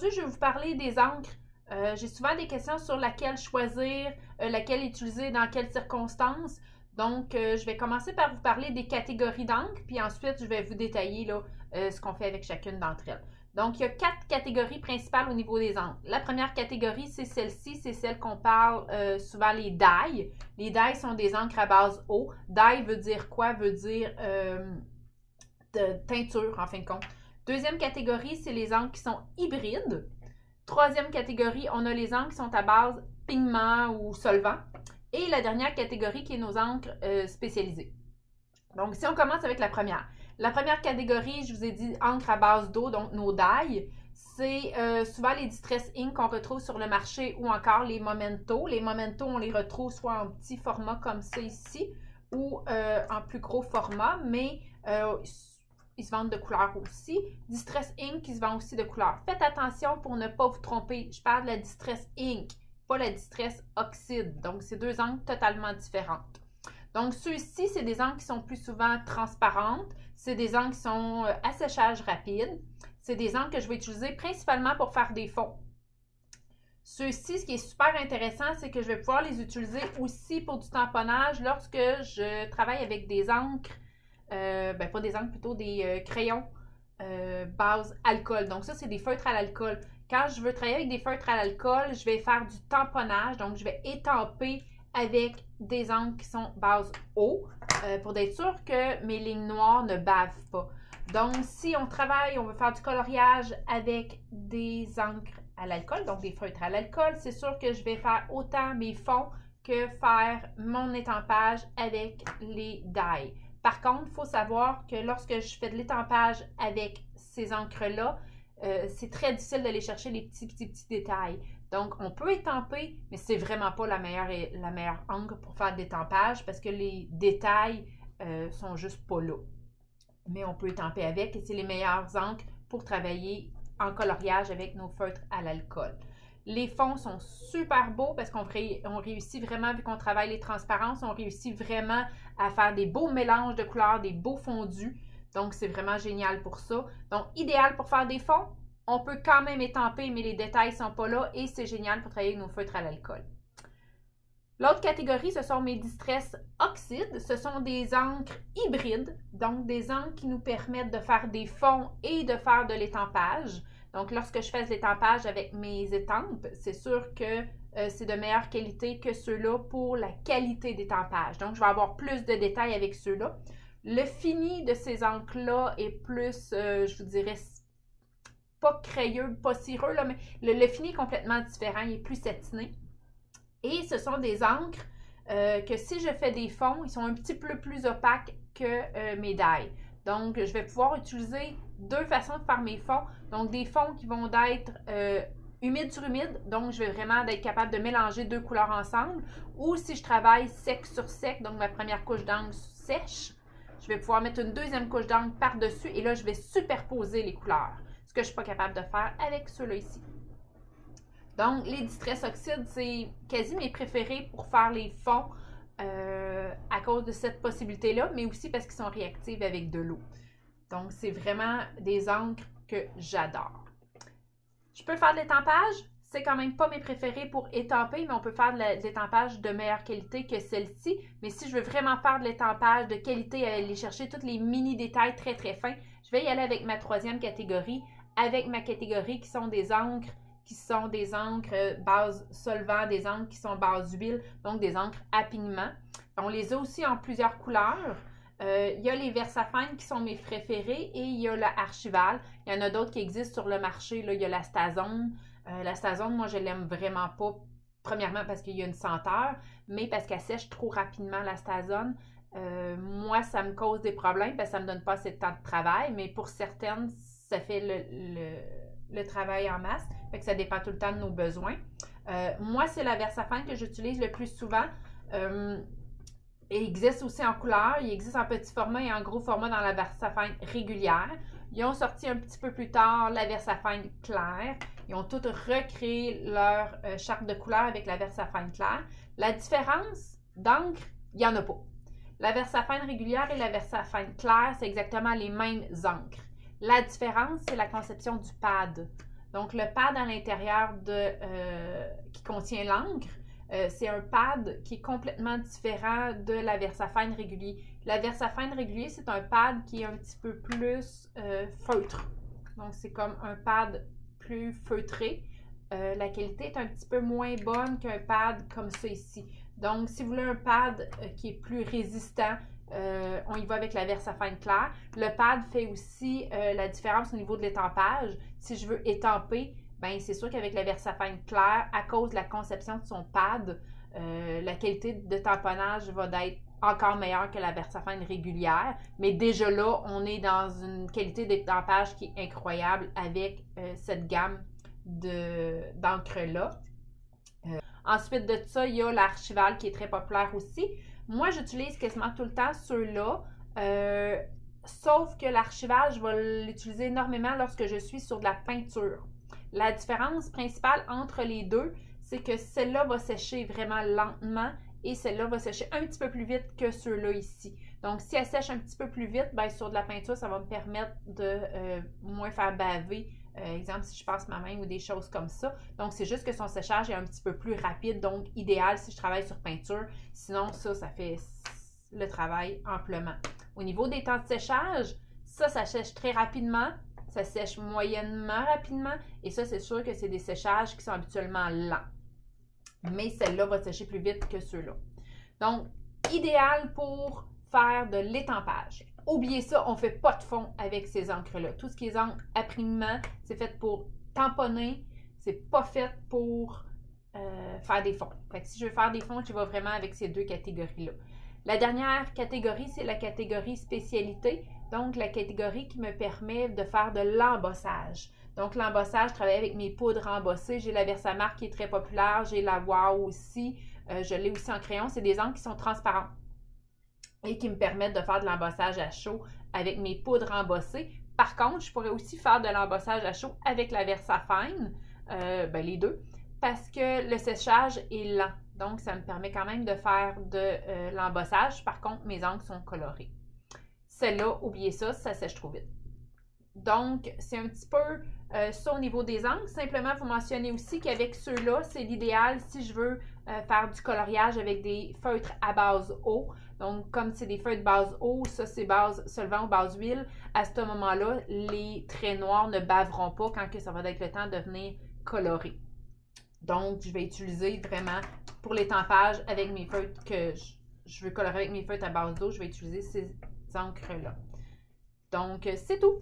Aujourd'hui, je vais vous parler des encres. J'ai souvent des questions sur laquelle choisir, laquelle utiliser, dans quelles circonstances. Donc, je vais commencer par vous parler des catégories d'encres, puis ensuite, je vais vous détailler là, ce qu'on fait avec chacune d'entre elles. Donc, il y a 4 catégories principales au niveau des encres. La première catégorie, c'est celle-ci, c'est celle qu'on parle souvent les dye. Les dye sont des encres à base eau. Dye veut dire quoi? Veut dire de teinture, en fin de compte. Deuxième catégorie, c'est les encres qui sont hybrides. Troisième catégorie, on a les encres qui sont à base pigment ou solvant. Et la dernière catégorie qui est nos encres spécialisées. Donc, si on commence avec la première. La première catégorie, je vous ai dit encre à base d'eau, donc nos dye. C'est souvent les Distress Ink qu'on retrouve sur le marché ou encore les Momento. Les Momento, on les retrouve soit en petit format comme ça ici ou en plus gros format, mais ils se vendent de couleur aussi. Distress Ink, ils se vendent aussi de couleur. Faites attention pour ne pas vous tromper. Je parle de la Distress Ink, pas la Distress Oxide. Donc, c'est deux encres totalement différentes. Donc, ceux-ci, c'est des encres qui sont plus souvent transparentes. C'est des encres qui sont à séchage rapide. C'est des encres que je vais utiliser principalement pour faire des fonds. Ceux-ci, ce qui est super intéressant, c'est que je vais pouvoir les utiliser aussi pour du tamponnage lorsque je travaille avec des encres, pas des encres, plutôt des crayons base alcool. Donc ça, c'est des feutres à l'alcool. Quand je veux travailler avec des feutres à l'alcool, je vais faire du tamponnage. Donc, je vais étamper avec des encres qui sont base eau pour être sûr que mes lignes noires ne bavent pas. Donc, si on travaille, on veut faire du coloriage avec des encres à l'alcool, donc des feutres à l'alcool, c'est sûr que je vais faire autant mes fonds que faire mon étampage avec les dye. Par contre, il faut savoir que lorsque je fais de l'étampage avec ces encres-là, c'est très difficile d'aller chercher les petits détails. Donc, on peut étamper, mais c'est vraiment pas la meilleure encre pour faire de l'étampage parce que les détails sont juste pas là. Mais on peut étamper avec et c'est les meilleures encres pour travailler en coloriage avec nos feutres à l'alcool. Les fonds sont super beaux parce qu'on réussit vraiment, vu qu'on travaille les transparences, on réussit vraiment à faire des beaux mélanges de couleurs, des beaux fondus. Donc, c'est vraiment génial pour ça. Donc, idéal pour faire des fonds. On peut quand même étamper, mais les détails ne sont pas là et c'est génial pour travailler avec nos feutres à l'alcool. L'autre catégorie, ce sont mes Distress Oxide. Ce sont des encres hybrides, donc des encres qui nous permettent de faire des fonds et de faire de l'étampage. Donc, lorsque je fais de l'étampage avec mes étampes, c'est sûr que c'est de meilleure qualité que ceux-là pour la qualité d'étampage. Donc, je vais avoir plus de détails avec ceux-là. Le fini de ces encres-là est plus, je vous dirais, pas crayeux, pas cireux, là, mais le fini est complètement différent, il est plus satiné. Et ce sont des encres que si je fais des fonds, ils sont un petit peu plus opaques que mes dye. Donc, je vais pouvoir utiliser deux façons de faire mes fonds. Donc, des fonds qui vont être humide sur humide. Donc, je vais vraiment être capable de mélanger deux couleurs ensemble. Ou si je travaille sec sur sec, donc ma première couche d'encre sèche, je vais pouvoir mettre une deuxième couche d'encre par-dessus et là, je vais superposer les couleurs. Ce que je ne suis pas capable de faire avec ceux-là ici. Donc, les Distress Oxide, c'est quasi mes préférés pour faire les fonds à cause de cette possibilité-là, mais aussi parce qu'ils sont réactifs avec de l'eau. Donc, c'est vraiment des encres que j'adore. Je peux faire de l'étampage. C'est quand même pas mes préférés pour étamper, mais on peut faire de l'étampage de meilleure qualité que celle-ci. Mais si je veux vraiment faire de l'étampage de qualité, aller chercher tous les mini détails très très fins, je vais y aller avec ma troisième catégorie, avec ma catégorie qui sont des encres base solvant, des encres qui sont base huile, donc des encres à pigment. On les a aussi en plusieurs couleurs. Il y a les Versafine qui sont mes préférés et il y a la Archival. Il y en a d'autres qui existent sur le marché. Là, il y a la Stazone. La Stazone, moi, je l'aime vraiment pas. Premièrement, parce qu'il y a une senteur, mais parce qu'elle sèche trop rapidement, la Stazone. Moi, ça me cause des problèmes parce que ça ne me donne pas assez de temps de travail, mais pour certaines, ça fait le travail en masse. Fait que ça dépend tout le temps de nos besoins. Moi, c'est la Versafine que j'utilise le plus souvent. Il existe aussi en couleur, il existe en petit format et en gros format dans la Versafine régulière. Ils ont sorti un petit peu plus tard la Versafine claire. Ils ont toutes recréé leur charte de couleur avec la Versafine claire. La différence d'encre, il n'y en a pas. La Versafine régulière et la Versafine claire, c'est exactement les mêmes encres. La différence, c'est la conception du pad. Donc, le pad à l'intérieur qui contient l'encre, c'est un pad qui est complètement différent de la VersaFine régulier. La VersaFine régulier, c'est un pad qui est un petit peu plus feutre. Donc, c'est comme un pad plus feutré. La qualité est un petit peu moins bonne qu'un pad comme ça ici. Donc, si vous voulez un pad qui est plus résistant, on y va avec la VersaFine claire. Le pad fait aussi la différence au niveau de l'étampage. Si je veux étamper, ben c'est sûr qu'avec la VersaFine claire, à cause de la conception de son pad, la qualité de tamponnage va être encore meilleure que la VersaFine régulière. Mais déjà là, on est dans une qualité d'étampage qui est incroyable avec cette gamme d'encre-là. Ensuite de ça, il y a l'Archival qui est très populaire aussi. Moi, j'utilise quasiment tout le temps ceux-là, sauf que l'Archival, je vais l'utiliser énormément lorsque je suis sur de la peinture. La différence principale entre les deux, c'est que celle-là va sécher vraiment lentement et celle-là va sécher un petit peu plus vite que ceux-là ici. Donc, si elle sèche un petit peu plus vite, bien, sur de la peinture, ça va me permettre de moins faire baver. Exemple, si je passe ma main ou des choses comme ça. Donc, c'est juste que son séchage est un petit peu plus rapide, donc idéal si je travaille sur peinture. Sinon, ça fait le travail amplement. Au niveau des temps de séchage, ça sèche très rapidement. Ça sèche moyennement rapidement. Et ça, c'est sûr que c'est des séchages qui sont habituellement lents. Mais celle-là va sécher plus vite que ceux-là. Donc, idéal pour faire de l'étampage. Oubliez ça, on ne fait pas de fond avec ces encres-là. Tout ce qui est encre à primement, c'est fait pour tamponner. C'est pas fait pour faire des fonds. Fait que si je veux faire des fonds, je vais vraiment avec ces deux catégories-là. La dernière catégorie, c'est la catégorie spécialité. Donc, la catégorie qui me permet de faire de l'embossage. Donc, l'embossage, je travaille avec mes poudres embossées. J'ai la Versamark qui est très populaire. J'ai la Wow aussi. Je l'ai aussi en crayon. C'est des encres qui sont transparentes et qui me permettent de faire de l'embossage à chaud avec mes poudres embossées. Par contre, je pourrais aussi faire de l'embossage à chaud avec la VersaFine, les deux, parce que le séchage est lent. Donc, ça me permet quand même de faire de l'embossage. Par contre, mes encres sont colorées. Celle-là, oubliez ça, ça sèche trop vite. Donc, c'est un petit peu ça au niveau des encres. Simplement, vous mentionnez aussi qu'avec ceux-là, c'est l'idéal si je veux faire du coloriage avec des feutres à base eau. Donc, comme c'est des feutres de base eau, ça c'est base solvant ou base huile, à ce moment-là, les traits noirs ne baveront pas quand que ça va être le temps de venir colorer. Donc, je vais utiliser vraiment pour l'étampage avec mes feutres que je veux colorer avec mes feutres à base d'eau, je vais utiliser ces encres-là. Donc, c'est tout.